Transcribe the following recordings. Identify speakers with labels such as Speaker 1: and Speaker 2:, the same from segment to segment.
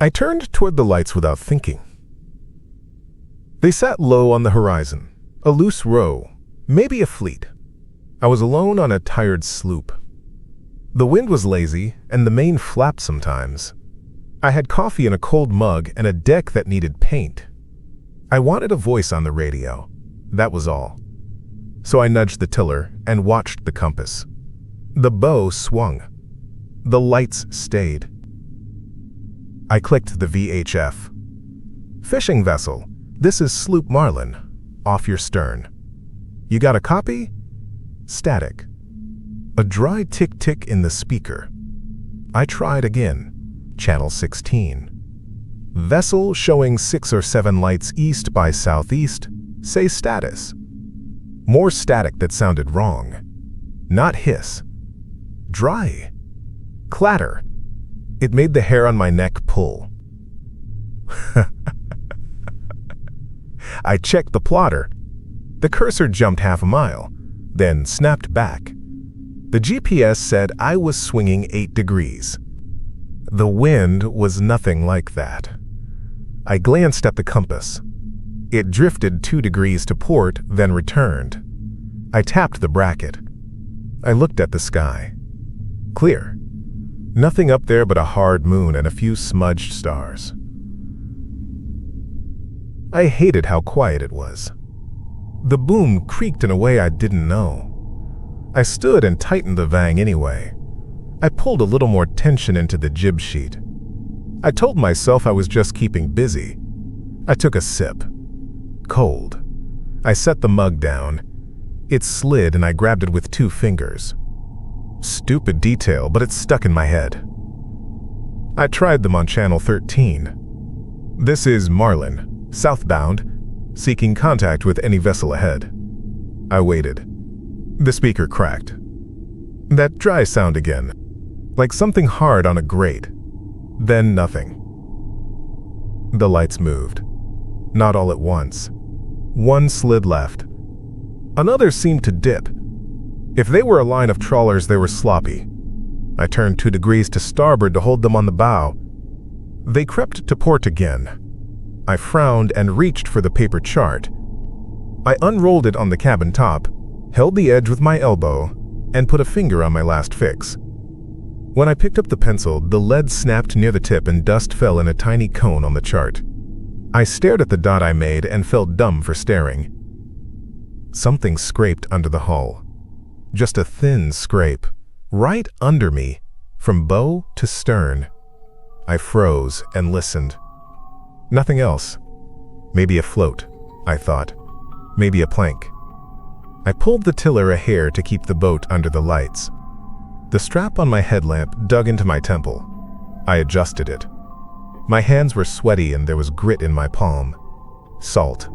Speaker 1: I turned toward the lights without thinking. They sat low on the horizon, a loose row, maybe a fleet. I was alone on a tired sloop. The wind was lazy, and the main flapped sometimes. I had coffee in a cold mug and a deck that needed paint. I wanted a voice on the radio. That was all. So I nudged the tiller and watched the compass. The bow swung. The lights stayed. I clicked the VHF. Fishing vessel. This is Sloop Marlin. Off your stern. You got a copy? Static. A dry tick-tick in the speaker. I tried again. Channel 16. Vessel showing 6 or 7 lights east by southeast. Say status. More static that sounded wrong. Not hiss. Dry. Clatter. It made the hair on my neck pull. I checked the plotter. The cursor jumped half a mile, then snapped back. The GPS said I was swinging 8 degrees. The wind was nothing like that. I glanced at the compass. It drifted 2 degrees to port, then returned. I tapped the bracket. I looked at the sky. Clear. Nothing up there but a hard moon and a few smudged stars. I hated how quiet it was. The boom creaked in a way I didn't know. I stood and tightened the vang anyway. I pulled a little more tension into the jib sheet. I told myself I was just keeping busy. I took a sip. Cold. I set the mug down. It slid and I grabbed it with 2 fingers. Stupid detail, but it stuck in my head. I tried them on Channel 13. This is Marlin, southbound, seeking contact with any vessel ahead. I waited. The speaker cracked. That dry sound again, like something hard on a grate. Then nothing. The lights moved. Not all at once. One slid left. Another seemed to dip. If they were a line of trawlers, they were sloppy. I turned 2 degrees to starboard to hold them on the bow. They crept to port again. I frowned and reached for the paper chart. I unrolled it on the cabin top, held the edge with my elbow, and put a finger on my last fix. When I picked up the pencil, the lead snapped near the tip and dust fell in a tiny cone on the chart. I stared at the dot I made and felt dumb for staring. Something scraped under the hull. Just a thin scrape, right under me, from bow to stern. I froze and listened. Nothing else. Maybe a float, I thought. Maybe a plank. I pulled the tiller a hair to keep the boat under the lights. The strap on my headlamp dug into my temple. I adjusted it. My hands were sweaty and there was grit in my palm. Salt,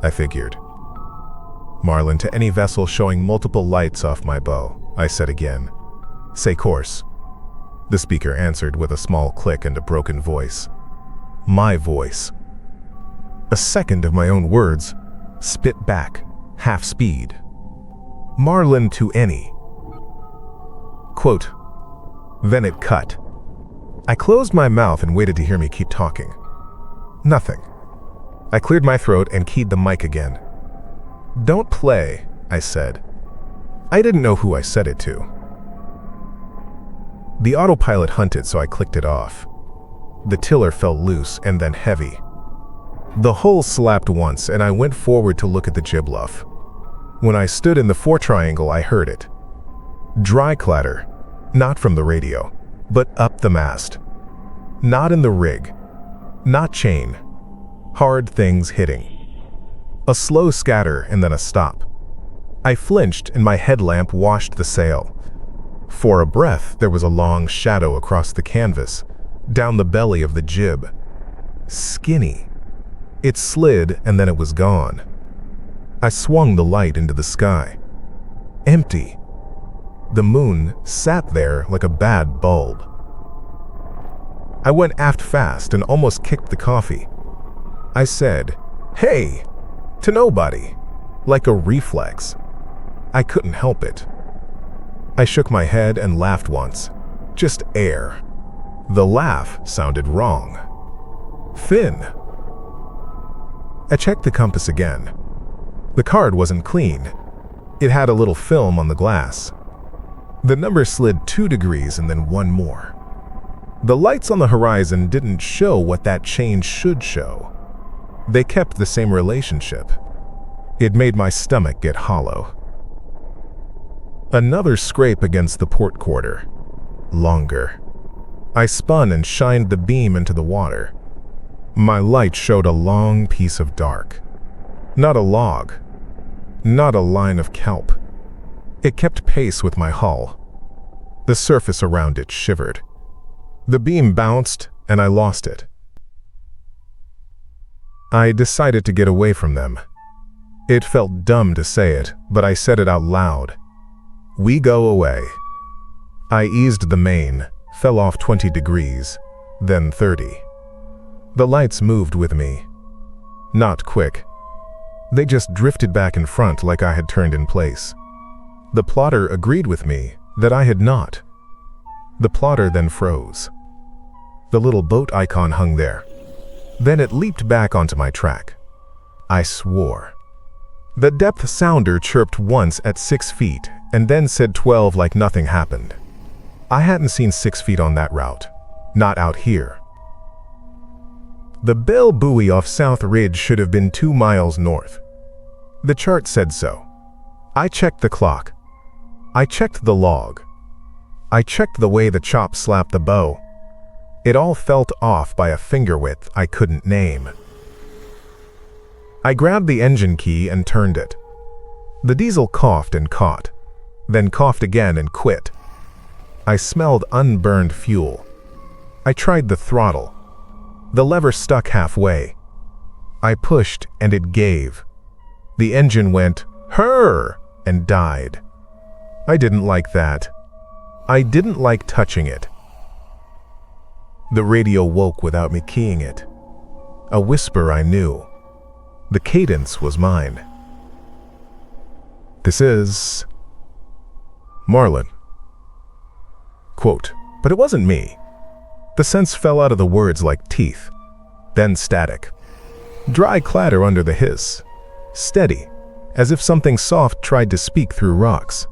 Speaker 1: I figured. Marlin to any vessel showing multiple lights off my bow, I said again. Say course. The speaker answered with a small click and a broken voice. My voice. A second of my own words, spit back, half speed. Marlin to any. Quote. Then it cut. I closed my mouth and waited to hear me keep talking. Nothing. I cleared my throat and keyed the mic again. Don't play, I said. I didn't know who I said it to. The autopilot hunted, so I clicked it off. The tiller felt loose and then heavy. The hull slapped once and I went forward to look at the jib luff. When I stood in the fore triangle, I heard it. Dry clatter, not from the radio, but up the mast. Not in the rig, not chain. Hard things hitting. A slow scatter and then a stop. I flinched and my headlamp washed the sail. For a breath, there was a long shadow across the canvas, down the belly of the jib. Skinny. It slid and then it was gone. I swung the light into the sky. Empty. The moon sat there like a bad bulb. I went aft fast and almost kicked the coffee. I said, "Hey!" to nobody, like a reflex. I couldn't help it. I shook my head and laughed once. Just air. The laugh sounded wrong. Thin. I checked the compass again. The card wasn't clean. It had a little film on the glass. The number slid 2 degrees and then 1 more. The lights on the horizon didn't show what that change should show. They kept the same relationship. It made my stomach get hollow. Another scrape against the port quarter. Longer. I spun and shined the beam into the water. My light showed a long piece of dark. Not a log. Not a line of kelp. It kept pace with my hull. The surface around it shivered. The beam bounced, and I lost it. I decided to get away from them. It felt dumb to say it, but I said it out loud. We go away. I eased the main, fell off 20 degrees, then 30. The lights moved with me. Not quick. They just drifted back in front like I had turned in place. The plotter agreed with me that I had not. The plotter then froze. The little boat icon hung there. Then it leaped back onto my track. I swore. The depth sounder chirped once at 6 feet and then said 12 like nothing happened. I hadn't seen 6 feet on that route. Not out here. The bell buoy off South Ridge should have been 2 miles north. The chart said so. I checked the clock. I checked the log. I checked the way the chop slapped the bow. It all felt off by a finger width I couldn't name. I grabbed the engine key and turned it. The diesel coughed and caught, then coughed again and quit. I smelled unburned fuel. I tried the throttle. The lever stuck halfway. I pushed and it gave. The engine went, "Hurr!" and died. I didn't like that. I didn't like touching it. The radio woke without me keying it. A whisper I knew. The cadence was mine. This is Marlin. Quote, but it wasn't me. The sense fell out of the words like teeth, then static. Dry clatter under the hiss, steady, as if something soft tried to speak through rocks.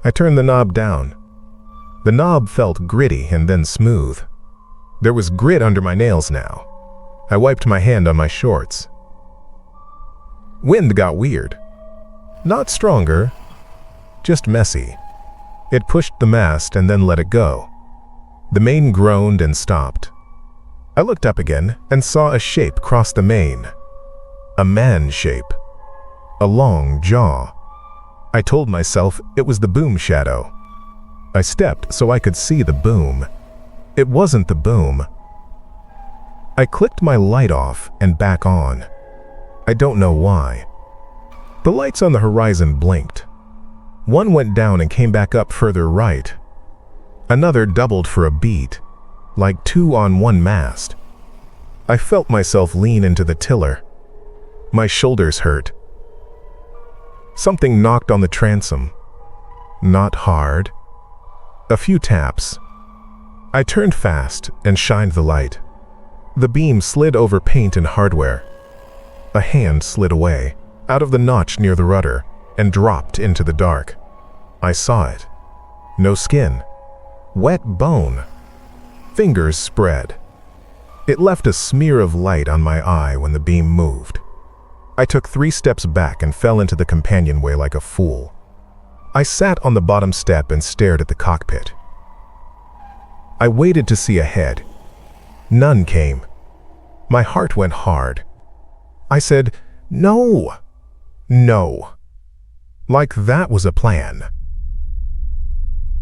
Speaker 1: I turned the knob down. The knob felt gritty and then smooth. There was grit under my nails now. I wiped my hand on my shorts. Wind got weird. Not stronger, just messy. It pushed the mast and then let it go. The main groaned and stopped. I looked up again and saw a shape cross the main. A man shape. A long jaw. I told myself it was the boom shadow. I stepped so I could see the boom. It wasn't the boom. I clicked my light off and back on. I don't know why. The lights on the horizon blinked. One went down and came back up further right. Another doubled for a beat, like 2 on 1 mast. I felt myself lean into the tiller. My shoulders hurt. Something knocked on the transom. Not hard. A few taps. I turned fast and shined the light. The beam slid over paint and hardware. A hand slid away, out of the notch near the rudder, and dropped into the dark. I saw it. No skin. Wet bone. Fingers spread. It left a smear of light on my eye when the beam moved. I took 3 steps back and fell into the companionway like a fool. I sat on the bottom step and stared at the cockpit. I waited to see a head. None came. My heart went hard. I said, "No, no." Like that was a plan.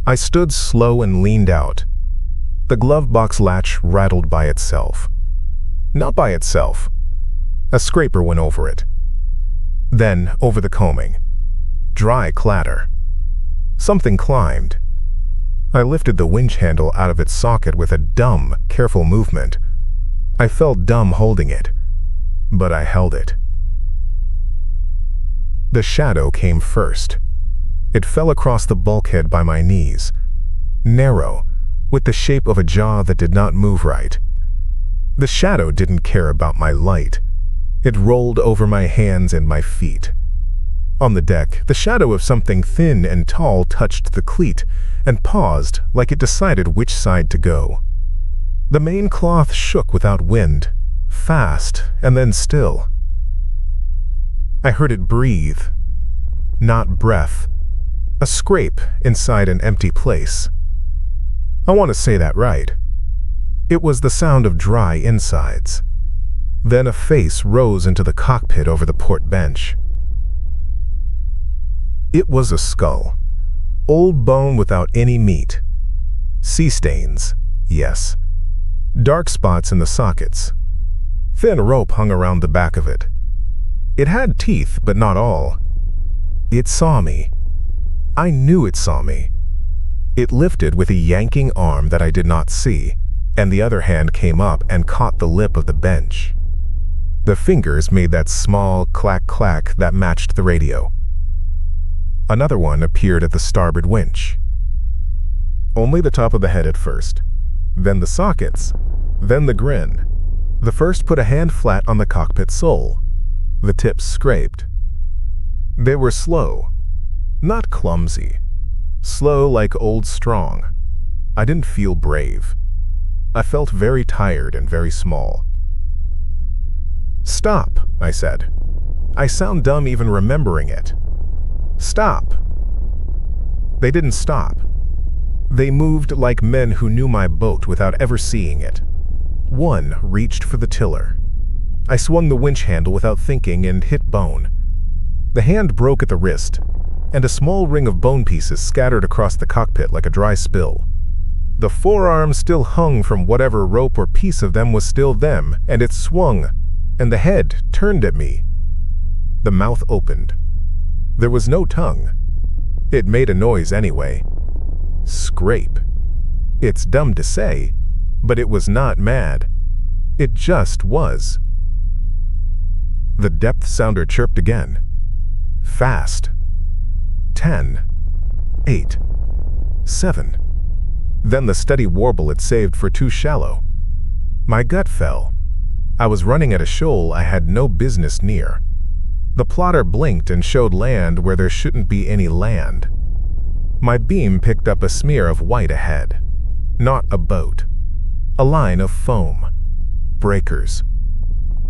Speaker 1: I stood slow and leaned out. The glove box latch rattled by itself. Not by itself. A scraper went over it. Then over the combing. Dry clatter. Something climbed. I lifted the winch handle out of its socket with a dumb, careful movement. I felt dumb holding it, but I held it. The shadow came first. It fell across the bulkhead by my knees, narrow, with the shape of a jaw that did not move right. The shadow didn't care about my light. It rolled over my hands and my feet. On the deck, the shadow of something thin and tall touched the cleat and paused like it decided which side to go. The main cloth shook without wind, fast and then still. I heard it breathe, not breath, a scrape inside an empty place. I want to say that right. It was the sound of dry insides. Then a face rose into the cockpit over the port bench. It was a skull. Old bone without any meat. Sea stains, yes. Dark spots in the sockets. Thin rope hung around the back of it. It had teeth, but not all. It saw me. I knew it saw me. It lifted with a yanking arm that I did not see, and the other hand came up and caught the lip of the bench. The fingers made that small clack-clack that matched the radio. Another one appeared at the starboard winch. Only the top of the head at first, then the sockets, then the grin. The first put a hand flat on the cockpit sole. The tips scraped. They were slow, not clumsy. Slow like old strong. I didn't feel brave. I felt very tired and very small. "Stop," I said. I sound dumb even remembering it. "Stop." They didn't stop. They moved like men who knew my boat without ever seeing it. One reached for the tiller. I swung the winch handle without thinking and hit bone. The hand broke at the wrist, and a small ring of bone pieces scattered across the cockpit like a dry spill. The forearm still hung from whatever rope or piece of them was still them, and it swung, and the head turned at me. The mouth opened. There was no tongue. It made a noise anyway. Scrape. It's dumb to say, but it was not mad. It just was. The depth sounder chirped again. Fast. 10, 8, 7. Then the steady warble it saved for too shallow. My gut fell. I was running at a shoal I had no business near. The plotter blinked and showed land where there shouldn't be any land. My beam picked up a smear of white ahead. Not a boat. A line of foam. Breakers.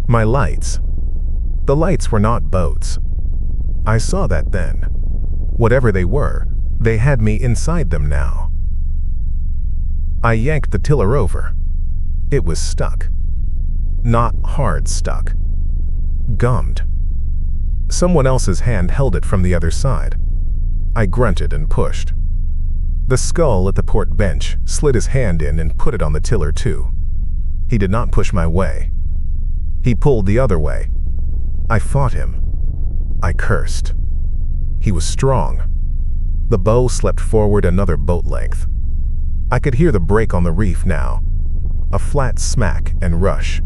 Speaker 1: My lights. The lights were not boats. I saw that then. Whatever they were, they had me inside them now. I yanked the tiller over. It was stuck. Not hard stuck. Gummed. Someone else's hand held it from the other side. I grunted and pushed. The skull at the port bench slid his hand in and put it on the tiller too. He did not push my way. He pulled the other way. I fought him. I cursed. He was strong. The bow slept forward another boat length. I could hear the break on the reef now. A flat smack and rush.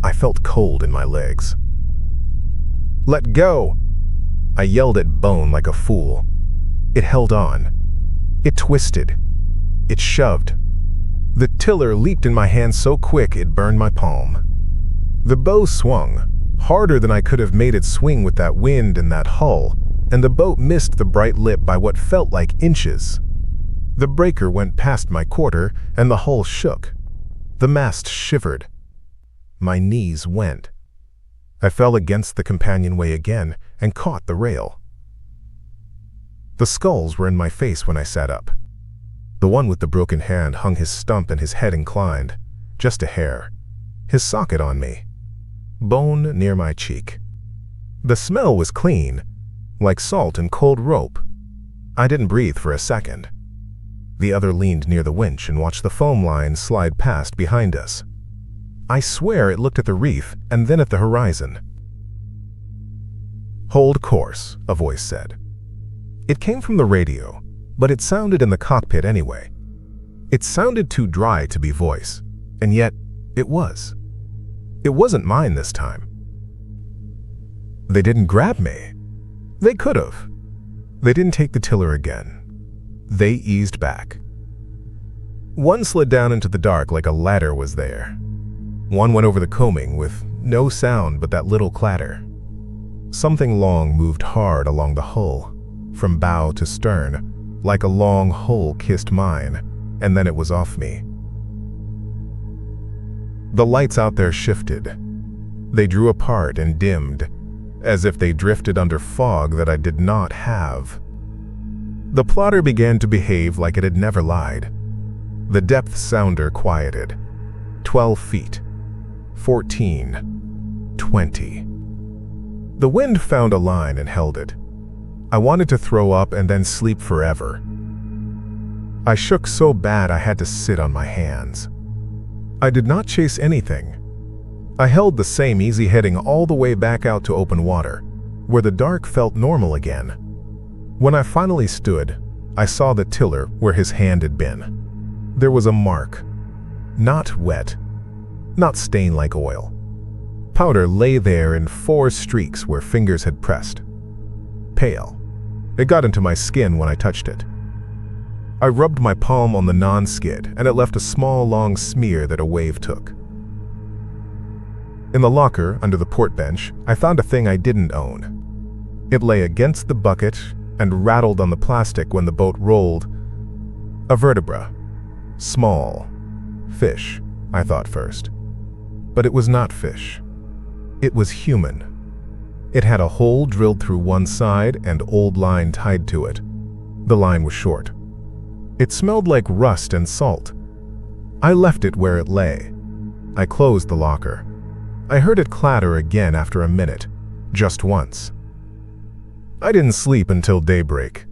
Speaker 1: I felt cold in my legs. "Let go!" I yelled at bone like a fool. It held on. It twisted. It shoved. The tiller leaped in my hand so quick it burned my palm. The bow swung, harder than I could have made it swing with that wind and that hull, and the boat missed the bright lip by what felt like inches. The breaker went past my quarter, and the hull shook. The mast shivered. My knees went. I fell against the companionway again and caught the rail. The skulls were in my face when I sat up. The one with the broken hand hung his stump and his head inclined, just a hair. His socket on me. Bone near my cheek. The smell was clean, like salt and cold rope. I didn't breathe for a second. The other leaned near the winch and watched the foam line slide past behind us. I swear it looked at the reef and then at the horizon. "Hold course," a voice said. It came from the radio, but it sounded in the cockpit anyway. It sounded too dry to be voice, and yet it was. It wasn't mine this time. They didn't grab me. They could have. They didn't take the tiller again. They eased back. One slid down into the dark like a ladder was there. One went over the combing with no sound but that little clatter. Something long moved hard along the hull, from bow to stern, like a long hole kissed mine, and then it was off me. The lights out there shifted. They drew apart and dimmed, as if they drifted under fog that I did not have. The plotter began to behave like it had never lied. The depth sounder quieted. 12 feet. 14. 20. The wind found a line and held it. I wanted to throw up and then sleep forever. I shook so bad I had to sit on my hands. I did not chase anything. I held the same easy heading all the way back out to open water, where the dark felt normal again. When I finally stood, I saw the tiller where his hand had been. There was a mark. Not wet. Not stained like oil. Powder lay there in 4 streaks where fingers had pressed. Pale. It got into my skin when I touched it. I rubbed my palm on the non-skid, and it left a small, long smear that a wave took. In the locker, under the port bench, I found a thing I didn't own. It lay against the bucket and rattled on the plastic when the boat rolled. A vertebra. Small. Fish, I thought first. But it was not fish. It was human. It had a hole drilled through one side and old line tied to it. The line was short. It smelled like rust and salt. I left it where it lay. I closed the locker. I heard it clatter again after a minute, just once. I didn't sleep until daybreak.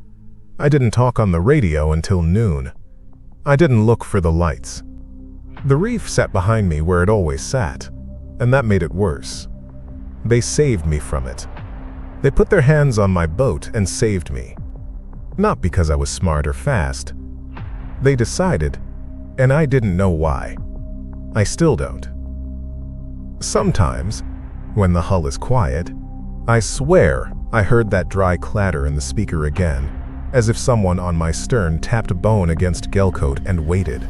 Speaker 1: I didn't talk on the radio until noon. I didn't look for the lights. The reef sat behind me where it always sat, and that made it worse. They saved me from it. They put their hands on my boat and saved me. Not because I was smart or fast. They decided, and I didn't know why. I still don't. Sometimes, when the hull is quiet, I swear I heard that dry clatter in the speaker again, as if someone on my stern tapped bone against gelcoat and waited.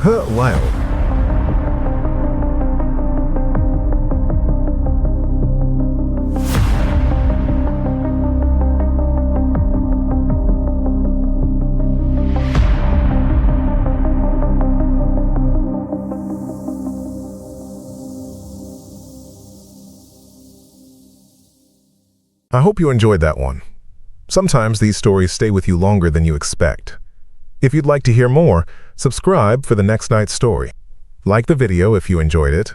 Speaker 1: Wow. I hope you enjoyed that one. Sometimes these stories stay with you longer than you expect. If you'd like to hear more, subscribe for the next night's story. Like the video if you enjoyed it,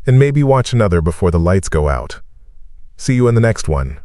Speaker 1: and maybe watch another before the lights go out. See you in the next one.